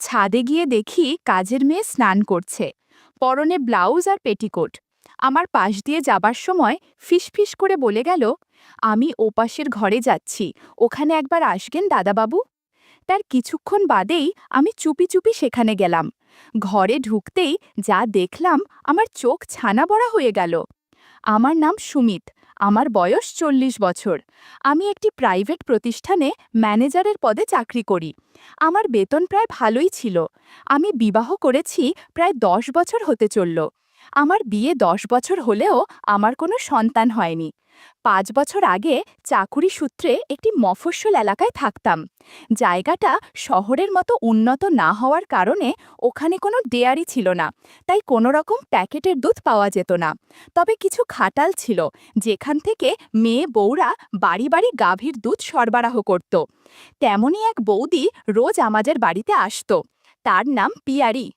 ছাদে গিয়ে দেখি কাজের মেয়ে স্নান করছে, পরনে ব্লাউজ আর পেটিকোট। আমার পাশ দিয়ে যাবার সময় ফিসফিস করে বলে গেল, আমি ওপাশের ঘরে যাচ্ছি, ওখানে একবার আসবেন দাদাবাবু। তার কিছুক্ষণ বাদেই আমি চুপি চুপি সেখানে গেলাম। ঘরে ঢুকতেই যা দেখলাম, আমার চোখ ছানা বড়া হয়ে গেল। আমার নাম সুমিত, আমার বয়স 40 বছর। আমি একটি প্রাইভেট প্রতিষ্ঠানে ম্যানেজারের পদে চাকরি করি। আমার বেতন প্রায় ভালোই ছিল। আমি বিবাহ করেছি, প্রায় 10 বছর হতে চলল। আমার বিয়ে 10 বছর হলেও আমার কোনো সন্তান হয়নি। 5 বছর আগে চাকুরি সূত্রে একটি মফস্বল এলাকায় থাকতাম। জায়গাটা শহরের মতো উন্নত না হওয়ার কারণে ওখানে কোনো ডেয়ারি ছিল না, তাই কোনো রকম প্যাকেটের দুধ পাওয়া যেত না। তবে কিছু খাটাল ছিল, যেখান থেকে মেয়ে বউরা বাড়ি বাড়ি গাভীর দুধ সরবরাহ করত। তেমনই এক বৌদি রোজ আমাদের বাড়িতে আসতো। তার নাম পিয়ারি।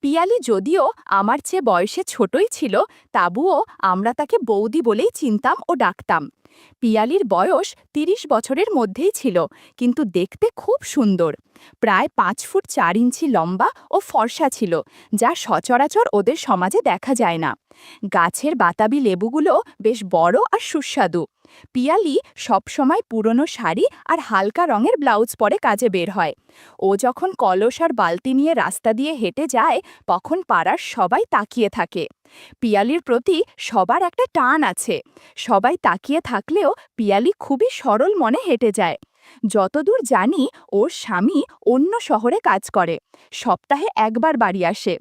পিয়ালি যদিও আমার চেয়ে বয়সে ছোটই ছিল, তবুও আমরা তাকে বৌদি বলেই চিনতাম ও ডাকতাম। পিয়ালির বয়স 30 বছরের মধ্যেই ছিল, কিন্তু দেখতে খুব সুন্দর। প্রায় 5 ফুট 4 ইঞ্চি লম্বা ও ফর্সা ছিল, যা সচরাচর ওদের সমাজে দেখা যায় না। গাছের বাতাবি লেবুগুলো বেশ বড় আর সুস্বাদু। পিয়ালি সবসময় পুরনো শাড়ি আর হালকা রঙের ব্লাউজ পরে কাজে বের হয়। ও যখন কলস আর বালতি নিয়ে রাস্তা দিয়ে হেঁটে যায়, তখন পাড়ার সবাই তাকিয়ে থাকে। পিয়ালির প্রতি সবার একটা টান আছে। সবাই তাকিয়ে থাকলেও পিয়ালি খুবই সরল মনে হেঁটে যায়। যতদূর জানি, ওর স্বামী অন্য শহরে কাজ করে, সপ্তাহে একবার বাড়ি আসে।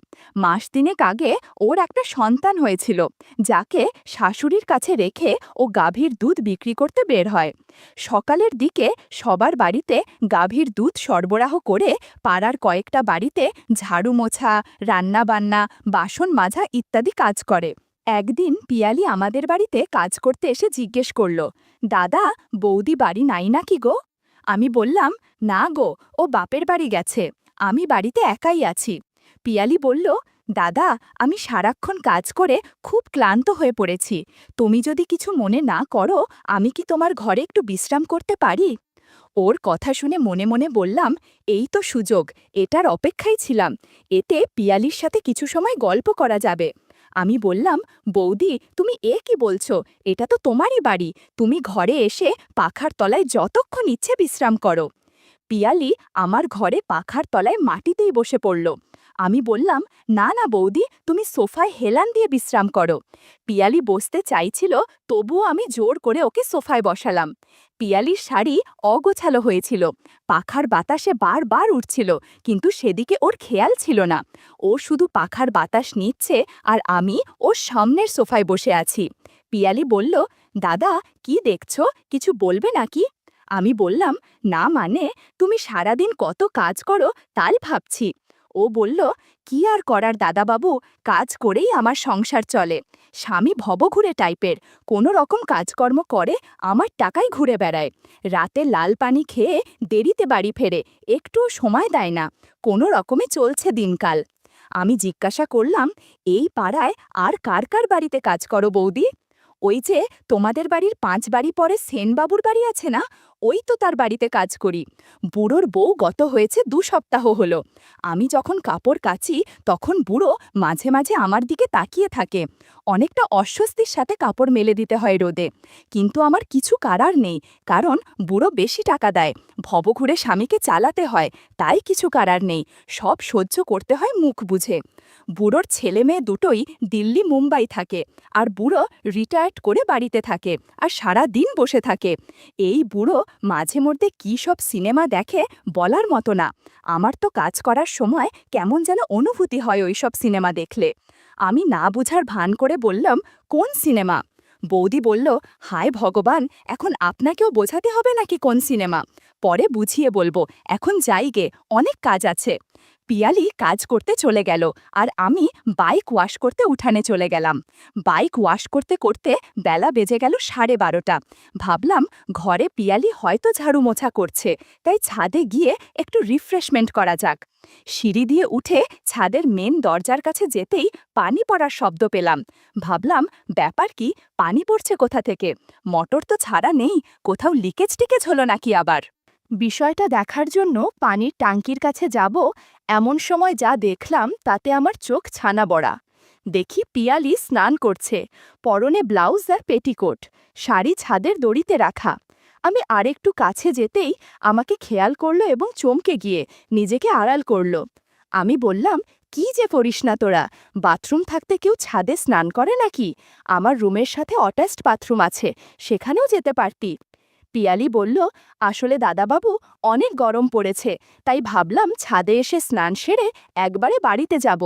মাস তিনেক আগে ওর একটা সন্তান হয়েছিল, যাকে শাশুড়ির কাছে রেখে ও গাভীর দুধ বিক্রি করতে বের হয়। সকালের দিকে সবার বাড়িতে গাভীর দুধ সরবরাহ করে পাড়ার কয়েকটা বাড়িতে ঝাড়ু মোছা, রান্নাবান্না, বাসন মাজা ইত্যাদি কাজ করে। একদিন পিয়ালি আমাদের বাড়িতে কাজ করতে এসে জিজ্ঞেস করল, দাদা, বৌদি বাড়ি নাই নাকি গো? আমি বললাম, না গো, ও বাপের বাড়ি গেছে, আমি বাড়িতে একাই আছি। পিয়ালি বলল, দাদা, আমি সারাক্ষণ কাজ করে খুব ক্লান্ত হয়ে পড়েছি। তুমি যদি কিছু মনে না করো, আমি কি তোমার ঘরে একটু বিশ্রাম করতে পারি? ওর কথা শুনে মনে মনে বললাম, এই তো সুযোগ, এটার অপেক্ষায় ছিলাম। এতে পিয়ালির সাথে কিছু সময় গল্প করা যাবে। আমি বললাম, বৌদি, তুমি কি বলছো? এটা তো তোমারই বাড়ি, তুমি ঘরে এসে পাখার তলায় যতক্ষণ ইচ্ছে বিশ্রাম করো। পিয়ালি আমার ঘরে পাখার তলায় মাটিতেই বসে পড়ল। আমি বললাম, না না বৌদি, তুমি সোফায় হেলান দিয়ে বিশ্রাম করো। পিয়ালি বসতে চাইছিল, তবুও আমি জোর করে ওকে সোফায় বসালাম। পিয়ালির শাড়ি অগোছালো হয়েছিল, পাখার বাতাসে বারবার উঠছিল, কিন্তু সেদিকে ওর খেয়াল ছিল না। ও শুধু পাখার বাতাস নিচ্ছে, আর আমি ওর সামনের সোফায় বসে আছি। পিয়ালি বলল, দাদা, কি দেখছো, কিছু বলবে নাকি? আমি বললাম, না মানে, তুমি সারাদিন কত কাজ করো তাই ভাবছি। ও বলল, কি আর করার দাদাবাবু, কাজ করেই আমার সংসার চলে। স্বামী ভবঘুরে টাইপের, কোনো রকম কাজকর্ম করে আমার টাকায় ঘুরে বেড়ায়। রাতে লাল পানি খেয়ে দেরিতে বাড়ি ফেরে, একটুও সময় দেয় না। কোনো রকমে চলছে দিনকাল। আমি জিজ্ঞাসা করলাম, এই পাড়ায় আর কার কার বাড়িতে কাজ করো বৌদি? ওই যে তোমাদের বাড়ির 5 বাড়ি পরে সেনবাবুর বাড়ি আছে না, ওই তো তার বাড়িতে কাজ করি। বুড়োর বউ গত হয়েছে 2 সপ্তাহ হলো। আমি যখন কাপড় কাচি, তখন বুড়ো মাঝে মাঝে আমার দিকে তাকিয়ে থাকে। অনেকটা অস্বস্তির সাথে কাপড় মেলে দিতে হয় রোদে, কিন্তু আমার কিছু করার নেই, কারণ বুড়ো বেশি টাকা দেয়, ভবঘুরে স্বামীকে চালাতে হয়, তাই কিছু করার নেই, সব সহ্য করতে হয় মুখ বুঝে। বুড়োর ছেলে মেয়ে দুটোই দিল্লি মুম্বাই থাকে, আর বুড়ো রিটায়ার্ড করে বাড়িতে থাকে আর সারা দিন বসে থাকে। এই বুড়ো মাঝে মধ্যে কী সব সিনেমা দেখে বলার মতো না। আমার তো কাজ করার সময় কেমন যেন অনুভূতি হয় ওই সব সিনেমা দেখলে। আমি না বুঝার ভান করে বললাম, কোন সিনেমা? বৌদি বলল, হায় ভগবান, এখন আপনাকেও বোঝাতে হবে নাকি কোন সিনেমা? পরে বুঝিয়ে বলবো, এখন যাই গে, অনেক কাজ আছে। পিয়ালি কাজ করতে চলে গেল, আর আমি বাইক ওয়াশ করতে উঠানে চলে গেলাম। বাইক ওয়াশ করতে করতে বেলা বেজে গেল 12:30। ভাবলাম, ঘরে পিয়ালি হয়তো ঝাড়ু মোছা করছে, তাই ছাদে গিয়ে একটু রিফ্রেশমেন্ট করা যাক। সিঁড়ি দিয়ে উঠে ছাদের মেন দরজার কাছে যেতেই পানি পড়ার শব্দ পেলাম। ভাবলাম, ব্যাপার কি, পানি পড়ছে কোথা থেকে? মোটর তো ছাড়া নেই, কোথাও লিকেজ টিকেজ হলো নাকি আবার? বিষয়টা দেখার জন্য পানির ট্যাঙ্কির কাছে যাব, এমন সময় যা দেখলাম তাতে আমার চোখ ছানা বড়া। দেখি পিয়ালি স্নান করছে, পরনে ব্লাউজ আর পেটিকোট, শাড়ি ছাদের দড়িতে রাখা। আমি আরেকটু কাছে যেতেই আমাকে খেয়াল করলো এবং চমকে গিয়ে নিজেকে আড়াল করলো। আমি বললাম, কি যে করিস না তোরা, বাথরুম থাকতে কেউ ছাদে স্নান করে নাকি? আমার রুমের সাথে অ্যাটাচড বাথরুম আছে, সেখানেও যেতে পারতি। পিয়ালি বলল, আসলে দাদাবাবু, অনেক গরম পড়েছে, তাই ভাবলাম ছাদে এসে স্নান সেরে একবারে বাড়িতে যাব।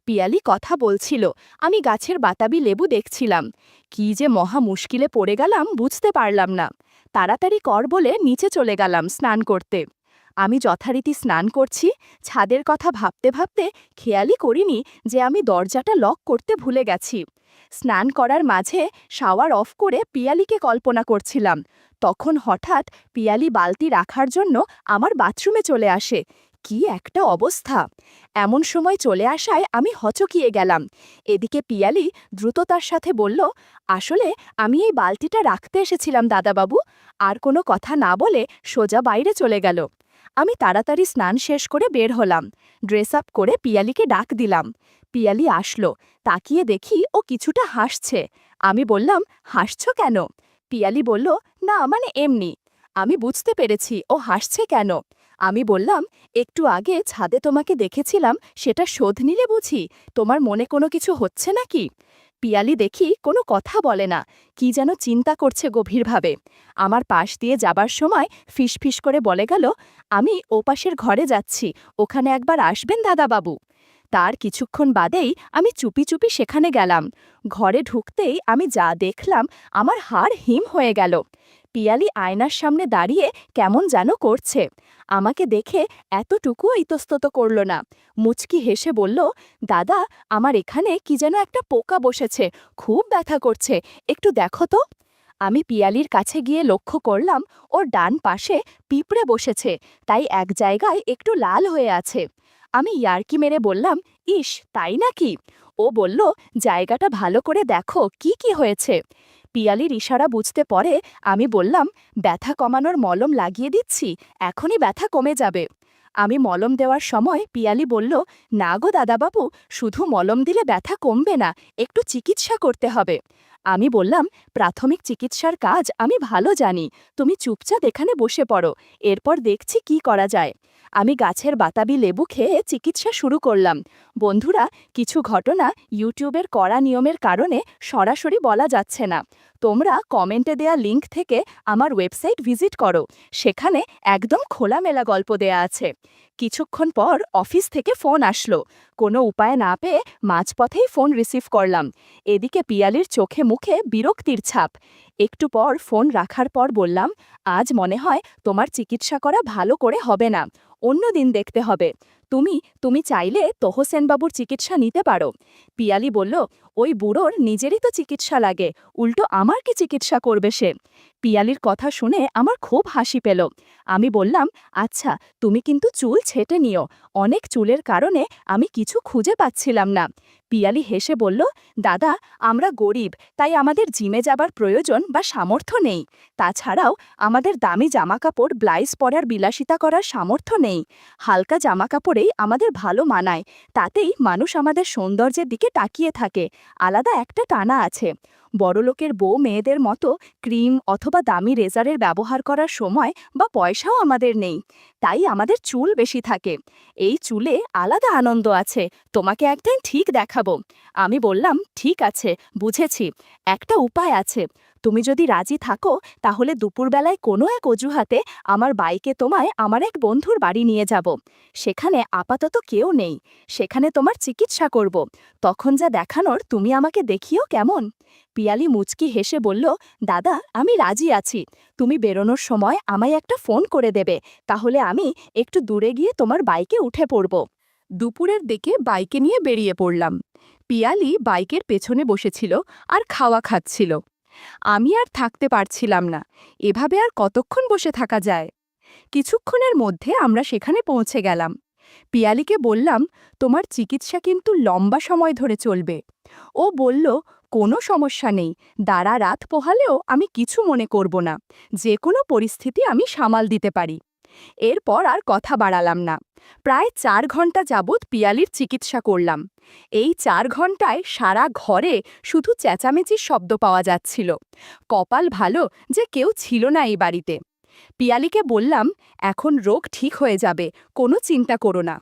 পিয়ালি কথা বলছিল, আমি গাছের বাতাবি লেবু দেখছিলাম। কি যে মহা মুশকিলে পড়ে গেলাম বুঝতে পারলাম না। তাড়াতাড়ি কর বলে নিচে চলে গেলাম স্নান করতে। আমি যথারীতি স্নান করছি, ছাদের কথা ভাবতে ভাবতে খেয়ালই করিনি যে আমি দরজাটা লক করতে ভুলে গেছি। স্নান করার মাঝে শাওয়ার অফ করে পিয়ালিকে কল্পনা করছিলাম। তখন হঠাৎ পিয়ালি বালতি রাখার জন্য আমার বাথরুমে চলে আসে। কি একটা অবস্থা! এমন সময় চলে আসায় আমি হচকিয়ে গেলাম। এদিকে পিয়ালি দ্রুততার সাথে বলল, আসলে আমি এই বালতিটা রাখতে এসেছিলাম দাদাবাবু। আর কোনো কথা না বলে সোজা বাইরে চলে গেল। আমি তাড়াতাড়ি স্নান শেষ করে বের হলাম। ড্রেস আপ করে পিয়ালিকে ডাক দিলাম। পিয়ালি আসলো। তাকিয়ে দেখি ও কিছুটা হাসছে। আমি বললাম, হাসছ কেন? পিয়ালি বলল, না মানে এমনি। আমি বুঝতে পেরেছি ও হাসছে কেন। আমি বললাম, একটু আগে ছাদে তোমাকে দেখেছিলাম, সেটা শোধ নিলে বুঝি? তোমার মনে কোনো কিছু হচ্ছে নাকি? পিয়ালি দেখি কোনো কথা বলে না, কি যেন চিন্তা করছে গভীরভাবে। আমার পাশ দিয়ে যাবার সময় ফিসফিস করে বলে গেল, আমি ওপাশের ঘরে যাচ্ছি, ওখানে একবার আসবেন দাদাবাবু। তার কিছুক্ষণ বাদেই আমি চুপি চুপি সেখানে গেলাম। ঘরে ঢুকতেই আমি যা দেখলাম, আমার হাড় হিম হয়ে গেল। পিয়ালি আয়নার সামনে দাঁড়িয়ে কেমন যেন করছে। আমাকে দেখে এতটুকুও ইতস্তত করল না। মুচকি হেসে বলল, দাদা, আমার এখানে কি যেন একটা পোকা বসেছে, খুব ব্যথা করছে, একটু দেখো তো। আমি পিয়ালির কাছে গিয়ে লক্ষ্য করলাম ওর ডান পাশে পিঁপড়ে বসেছে, তাই এক জায়গায় একটু লাল হয়ে আছে। আমি ইয়ার্কি মেরে বললাম, ইস, তাই নাকি? ও বলল, জায়গাটা ভালো করে দেখো কি কি হয়েছে। পিয়ালির ইশারা বুঝতে পরে আমি বললাম, ব্যথা কমানোর মলম লাগিয়ে দিচ্ছি, এখনই ব্যথা কমে যাবে। আমি মলম দেওয়ার সময় পিয়ালি বলল, না গো দাদাবাবু, শুধু মলম দিলে ব্যথা কমবে না, একটু চিকিৎসা করতে হবে। আমি বললাম, প্রাথমিক চিকিৎসার কাজ আমি ভালো জানি, তুমি চুপচাপ এখানে বসে পড়ো, এরপর দেখছি কি করা যায়। আমি গাছের বাতাবি লেবু খেয়ে চিকিৎসা শুরু করলাম। বন্ধুরা, কিছু ঘটনা ইউটিউবের কড়া নিয়মের কারণে সরাসরি বলা যাচ্ছে না। তোমরা কমেন্টে দেয়া লিংক থেকে আমার ওয়েবসাইট ভিজিট করো, সেখানে একদম খোলামেলা গল্প দেয়া আছে। কিছুক্ষণ পর অফিস থেকে ফোন আসলো। কোনো উপায় না পেয়ে মাঝপথেই ফোন রিসিভ করলাম। এদিকে পিয়ালির চোখে মুখে বিরক্তির ছাপ। একটু পর ফোন রাখার পর বললাম, আজ মনে হয় তোমার চিকিৎসা করা ভালো করে হবে না, অন্য দিন দেখতে হবে। তুমি তুমি চাইলে তোহসেনবাবুর চিকিৎসা নিতে পারো। পিয়ালি বলল, ওই বুড়োর নিজেরই তো চিকিৎসা লাগে, উল্টো আমার কি চিকিৎসা করবে সে? পিয়ালির কথা শুনে আমার খুব হাসি পেল। আমি বললাম, আচ্ছা, তুমি কিন্তু চুল ছেটে নিও, অনেক চুলের কারণে আমি কিছু খুঁজে পাচ্ছিলাম না। পিয়ালি হেসে বলল, দাদা, আমরা গরিব, তাই আমাদের জিমে যাবার প্রয়োজন বা সামর্থ্য নেই। তাছাড়াও আমাদের দামি জামাকাপড় ব্লাউজ পরার বিলাসিতা করার সামর্থ্য নেই। হালকা জামাকাপড়েই আমাদের ভালো মানায়, তাতেই মানুষ আমাদের সৌন্দর্যের দিকে তাকিয়ে থাকে, আলাদা একটা টানা আছে। বড়লোকের বউ মেয়েদের মতো ক্রিম অথবা দামি রেজারের ব্যবহার করার সময় বা পয়সাও আমাদের নেই, তাই আমাদের চুল বেশি থাকে। এই চুলে আলাদা আনন্দ আছে, তোমাকে একদিন ঠিক দেখাবো। আমি বললাম, ঠিক আছে, বুঝেছি। একটা উপায় আছে, তুমি যদি রাজি থাকো তাহলে দুপুরবেলায় কোনো এক অজুহাতে আমার বাইকে তোমায় আমার এক বন্ধুর বাড়ি নিয়ে যাব। সেখানে আপাতত কেউ নেই, সেখানে তোমার চিকিৎসা করব। তখন যা দেখানোর তুমি আমাকে দেখিও কেমন? পিয়ালি মুচকি হেসে বলল, দাদা, আমি রাজি আছি। তুমি বেরোনোর সময় আমায় একটা ফোন করে দেবে, তাহলে আমি একটু দূরে গিয়ে তোমার বাইকে উঠে পড়ব। দুপুরের দিকে বাইকে নিয়ে বেরিয়ে পড়লাম। পিয়ালি বাইকের পেছনে বসেছিল আর খাওয়া খাচ্ছিল। আমি আর থাকতে পারছিলাম না, এভাবে আর কতক্ষণ বসে থাকা যায়? কিছুক্ষণের মধ্যে আমরা সেখানে পৌঁছে গেলাম। পিয়ালিকে বললাম, তোমার চিকিৎসা কিন্তু লম্বা সময় ধরে চলবে। ও বলল, কোনো সমস্যা নেই, দাঁড়া রাত পোহালেও আমি কিছু মনে করব না, যে কোনো পরিস্থিতি আমি সামাল দিতে পারি। এরপর আর কথা বাড়ালাম না। প্রায় 4 ঘন্টা যাবৎ পিয়ালির চিকিৎসা করলাম। এই 4 ঘন্টায় সারা ঘরে শুধু চেঁচামেচির শব্দ পাওয়া যাচ্ছিল। কপাল ভালো যে কেউ ছিল না এই বাড়িতে। পিয়ালিকে বললাম, এখন রোগ ঠিক হয়ে যাবে, কোনো চিন্তা করো না।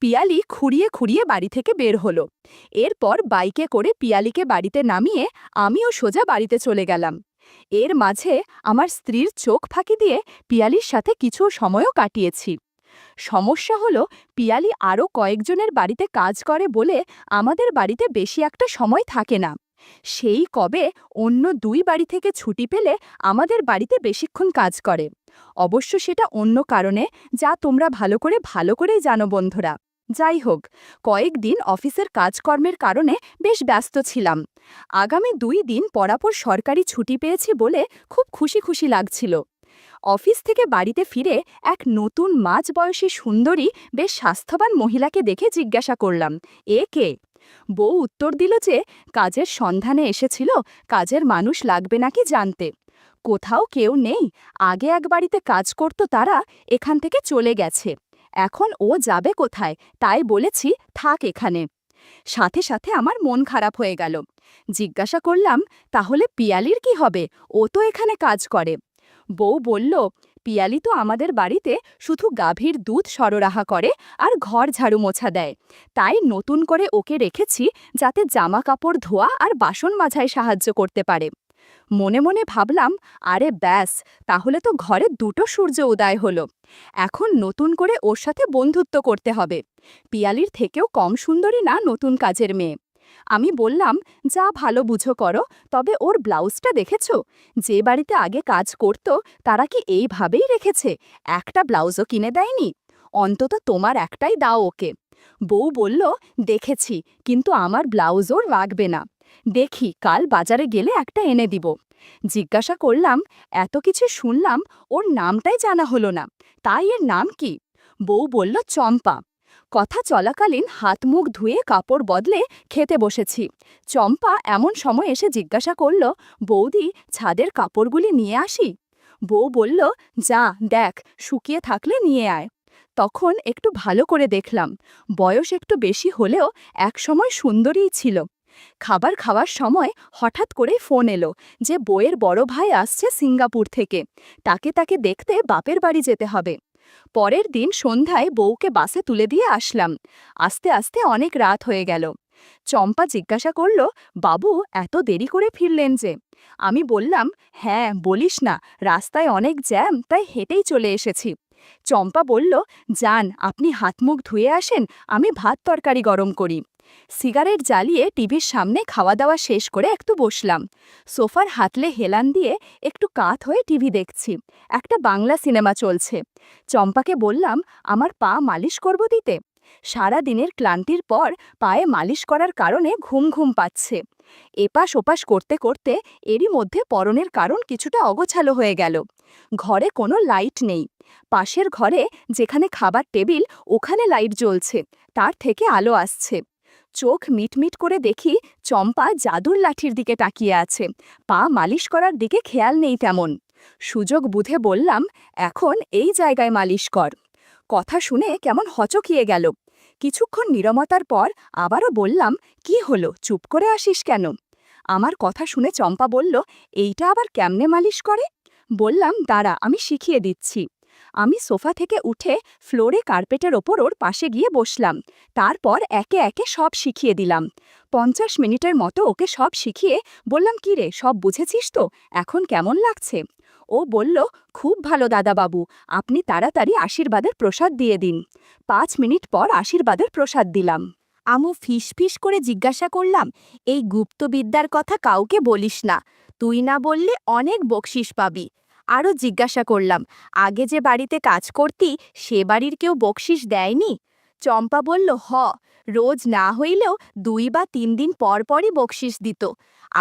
পিয়ালি খুঁড়িয়ে খুঁড়িয়ে বাড়ি থেকে বের হলো। এরপর বাইকে করে পিয়ালিকে বাড়িতে নামিয়ে আমিও সোজা বাড়িতে চলে গেলাম। এর মাঝে আমার স্ত্রীর চোখ ফাঁকি দিয়ে পিয়ালির সাথে কিছু সময়ও কাটিয়েছি। সমস্যা হলো, পিয়ালি আরও কয়েকজনের বাড়িতে কাজ করে বলে আমাদের বাড়িতে বেশি একটা সময় থাকে না। সেই কবে অন্য 2 বাড়ি থেকে ছুটি পেলে আমাদের বাড়িতে বেশিক্ষণ কাজ করে। অবশ্য সেটা অন্য কারণে, যা তোমরা ভালো করেই জানো বন্ধুরা। যাই হোক, কয়েকদিন অফিসের কাজকর্মের কারণে বেশ ব্যস্ত ছিলাম। আগামী 2 দিন পরাপর সরকারি ছুটি পেয়েছি বলে খুব খুশি খুশি লাগছিল। অফিস থেকে বাড়িতে ফিরে এক নতুন মাঝবয়সী সুন্দরী বেশ স্বাস্থ্যবান মহিলাকে দেখে জিজ্ঞাসা করলাম, এ কে? বউ উত্তর দিল যে কাজের সন্ধানে এসেছিল, কাজের মানুষ লাগবে নাকি জানতে। কোথাও কেউ নেই, আগে এক বাড়িতে কাজ করত, তারা এখান থেকে চলে গেছে। এখন ও যাবে কোথায়, তাই বলেছি থাক এখানে। সাথে সাথে আমার মন খারাপ হয়ে গেল। জিজ্ঞাসা করলাম, তাহলে পিয়ালির কি হবে? ও তো এখানে কাজ করে। বউ বলল, পিয়ালি তো আমাদের বাড়িতে শুধু গাভীর দুধ সরবরাহ করে আর ঘর ঝাড়ু মোছা দেয়। তাই নতুন করে ওকে রেখেছি, যাতে জামা কাপড় ধোয়া আর বাসন মাজায় সাহায্য করতে পারে। মনে মনে ভাবলাম, আরে ব্যাস, তাহলে তো ঘরে 2টো সূর্য উদয় হলো। এখন নতুন করে ওর সাথে বন্ধুত্ব করতে হবে। পিয়ালির থেকেও কম সুন্দরী না নতুন কাজের মেয়ে। আমি বললাম, যা ভালো বুঝো করো, তবে ওর ব্লাউজটা দেখেছো? যে বাড়িতে আগে কাজ করত তারা কি এইভাবেই রেখেছে? একটা ব্লাউজও কিনে দেয়নি। অন্তত তোমার একটাই দাও ওকে। বউ বলল, দেখেছি, কিন্তু আমার ব্লাউজ ওর লাগবে না। দেখি কাল বাজারে গেলে একটা এনে দিব। জিজ্ঞাসা করলাম, এত কিছু শুনলাম, ওর নামটাই জানা হলো না, তাই এর নাম কি? বউ বলল, চম্পা। কথা চলাকালীন হাত মুখ ধুয়ে কাপড় বদলে খেতে বসেছি। চম্পা এমন সময় এসে জিজ্ঞাসা করল, বৌদি, ছাদের কাপড়গুলি নিয়ে আসি? বউ বলল, যা দেখ, শুকিয়ে থাকলে নিয়ে আয়। তখন একটু ভালো করে দেখলাম, বয়স একটু বেশি হলেও একসময় সুন্দরীই ছিল। খাবার খাওয়ার সময় হঠাৎ করে ফোন এলো যে বউয়ের বড় ভাই আসছে সিঙ্গাপুর থেকে, তাকে দেখতে বাপের বাড়ি যেতে হবে। পরের দিন সন্ধ্যায় বউকে বাসে তুলে দিয়ে আসলাম। আস্তে আস্তে অনেক রাত হয়ে গেল। চম্পা জিজ্ঞাসা করল, বাবু এত দেরি করে ফিরলেন যে? আমি বললাম, হ্যাঁ বলিস না, রাস্তায় অনেক জ্যাম, তাই হেঁটেই চলে এসেছি। চম্পা বলল, যান, আপনি হাত মুখ ধুয়ে আসেন, আমি ভাত তরকারি গরম করি। সিগারেট জ্বালিয়ে টিভির সামনে খাওয়া দাওয়া শেষ করে একটু বসলাম। সোফার হাতলে হেলান দিয়ে একটু কাত হয়ে টিভি দেখছি। একটা বাংলা সিনেমা চলছে। চম্পাকে বললাম, আমার পা মালিশ করব দিতে? সারা দিনের ক্লান্তির পর পায়ে মালিশ করার কারণে ঘুম ঘুম পাচ্ছে। এপাশ ওপাশ করতে করতে এরই মধ্যে পরনের কারণ কিছুটা অগোছালো হয়ে গেল। ঘরে কোনো লাইট নেই। পাশের ঘরে যেখানে খাবার টেবিল, ওখানে লাইট জ্বলছে, তার থেকে আলো আসছে। চোখ মিটমিট করে দেখি চম্পা জাদুর লাঠির দিকে তাকিয়ে আছে, পা মালিশ করার দিকে খেয়াল নেই তেমন। সুযোগ বুঝে বললাম, এখন এই জায়গায় মালিশ কর। কথা শুনে কেমন হচকিয়ে গেল। কিছুক্ষণ নীরবতার পর আবারও বললাম, কি হলো, চুপ করে আসিস কেন? আমার কথা শুনে চম্পা বলল, এইটা আবার কেমনে মালিশ করে? বললাম, দাঁড়া, আমি শিখিয়ে দিচ্ছি। আমি সোফা থেকে উঠে ফ্লোরে কার্পেটের ওপর ওর পাশে গিয়ে বসলাম। তারপর একে একে সব শিখিয়ে দিলাম। 50 মিনিটের মতো ওকে সব শিখিয়ে বললাম, কি রে, সব বুঝেছিস তো? এখন কেমন লাগছে? ও বলল, খুব ভালো দাদাবাবু, আপনি তাড়াতাড়ি আশীর্বাদের প্রসাদ দিয়ে দিন। 5 মিনিট পর আশীর্বাদের প্রসাদ দিলাম। আমু ফিস করে জিজ্ঞাসা করলাম, এই গুপ্তবিদ্যার কথা কাউকে বলিস না, তুই না বললে অনেক বকশিস পাবি। আরও জিজ্ঞাসা করলাম, আগে যে বাড়িতে কাজ করতি সে বাড়ির কেউ বকশিস দেয়নি? চম্পা বলল, রোজ না হইলেও 2 বা 3 দিন পর পরই বকশিস দিত।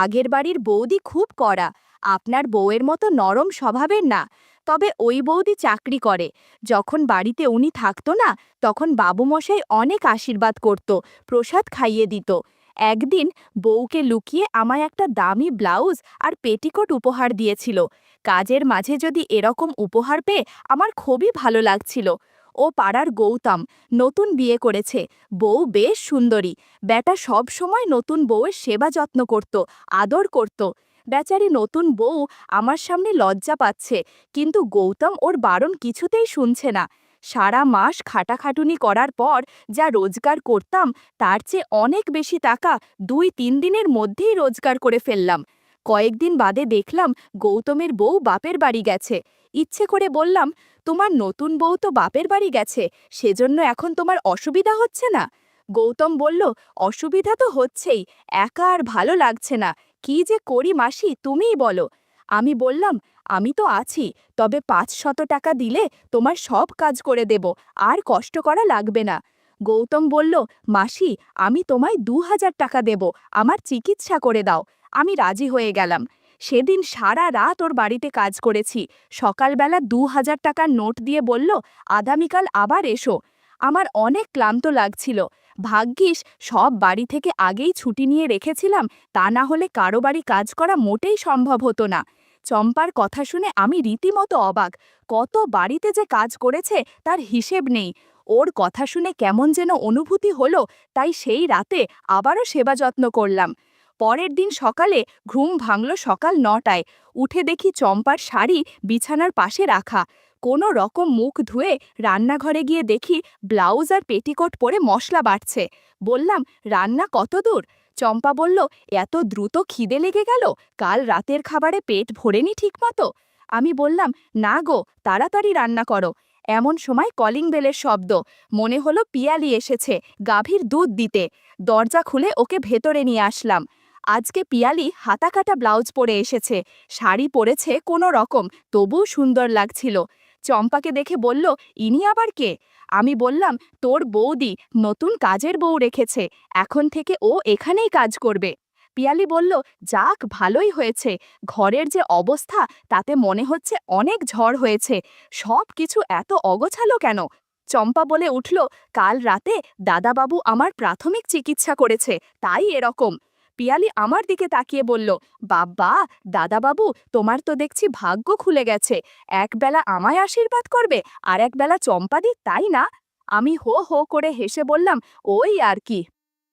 আগের বাড়ির বৌদি খুব কড়া, আপনার বউয়ের মতো নরম স্বভাবের না। তবে ওই বৌদি চাকরি করে, যখন বাড়িতে উনি থাকতো না, তখন বাবুমশাই অনেক আশীর্বাদ করত, প্রসাদ খাইয়ে দিত। একদিন বউকে লুকিয়ে আমায় একটা দামি ব্লাউজ আর পেটিকোট উপহার দিয়েছিল। কাজের মাঝে যদি এরকম উপহার পেয়ে আমার খুবই ভালো লাগছিল। ও পাড়ার গৌতম, নতুন বিয়ে করেছে, বউ বেশ সুন্দরী। বেটা সব সময় নতুন বউয়ের সেবা যত্ন করত, আদর করত। বেচারি নতুন বউ আমার সামনে লজ্জা পাচ্ছে, কিন্তু গৌতম ওর বারণ কিছুতেই শুনছে না। সারা মাস খাটাখাটুনি করার পর যা রোজগার করতাম তার চেয়ে অনেক বেশি টাকা 2-3 দিনের মধ্যেই রোজগার করে ফেললাম। কয়েকদিন বাদে দেখলাম গৌতমের বউ বাপের বাড়ি গেছে। ইচ্ছে করে বললাম, তোমার নতুন বউ তো বাপের বাড়ি গেছে, সেজন্য এখন তোমার অসুবিধা হচ্ছে না? গৌতম বলল, অসুবিধা তো হচ্ছেই, একা আর ভালো লাগছে না। কি যে করি মাসি, তুমিই বলো। আমি বললাম, আমি তো আছি, তবে 500 টাকা দিলে তোমার সব কাজ করে দেব, আর কষ্ট করা লাগবে না। গৌতম বলল, মাসি, আমি তোমায় 2000 টাকা দেব, আমার চিকিৎসা করে দাও। আমি রাজি হয়ে গেলাম। সেদিন সারা রাত ওর বাড়িতে কাজ করেছি। সকালবেলা 2000 টাকার নোট দিয়ে বলল, আগামীকাল আবার এসো। আমার অনেক ক্লান্ত লাগছিল। ভাগ্যিস সব বাড়ি থেকে আগেই ছুটি নিয়ে রেখেছিলাম, তা না হলে কারো বাড়ি কাজ করা মোটেই সম্ভব হতো না। চম্পার কথা শুনে আমি রীতিমতো অবাক। কত বাড়িতে যে কাজ করেছে তার হিসেব নেই। ওর কথা শুনে কেমন যেন অনুভূতি হলো, তাই সেই রাতে আবারও সেবা যত্ন করলাম। পরের দিন সকালে ঘুম ভাঙল সকাল 9টায়। উঠে দেখি চম্পার শাড়ি বিছানার পাশে রাখা। কোনো রকম মুখ ধুয়ে রান্নাঘরে গিয়ে দেখি ব্লাউজ আর পেটিকোট পরে মশলা বাটছে। বললাম, রান্না কত দূর? চম্পা বলল, এত দ্রুত খিদে লেগে গেল, কাল রাতের খাবারে পেট ভরেনি ঠিকমতো। আমি বললাম, না গো, তাড়াতাড়ি রান্না করো। এমন সময় কলিং বেলের শব্দ। মনে হলো পিয়ালি এসেছে গাভীর দুধ দিতে। দরজা খুলে ওকে ভেতরে নিয়ে আসলাম। আজকে পিয়ালি হাতাকাটা ব্লাউজ পরে এসেছে, শাড়ি পরেছে কোনো রকম, তবুও সুন্দর লাগছিল। চম্পাকে দেখে বলল, ইনি আবার কে? আমি বললাম, তোর বৌদি নতুন কাজের বউ রেখেছে, এখন থেকে ও এখানেই কাজ করবে। পিয়ালি বলল, যাক, ভালোই হয়েছে। ঘরের যে অবস্থা, তাতে মনে হচ্ছে অনেক ঝড় হয়েছে। সব কিছু এত অগোছালো কেন? চম্পা বলে উঠল, কাল রাতে দাদাবাবু আমার প্রাথমিক চিকিৎসা করেছে, তাই এরকম। পিয়ালি আমার দিকে তাকিয়ে বলল, বাবা, দাদাবাবু, তোমার তো দেখছি ভাগ্য খুলে গেছে। একবেলা আমায় আশীর্বাদ করবে, আর একবেলা চম্পাদি, তাই না? আমি হো হো করে হেসে বললাম, ওই আর কি।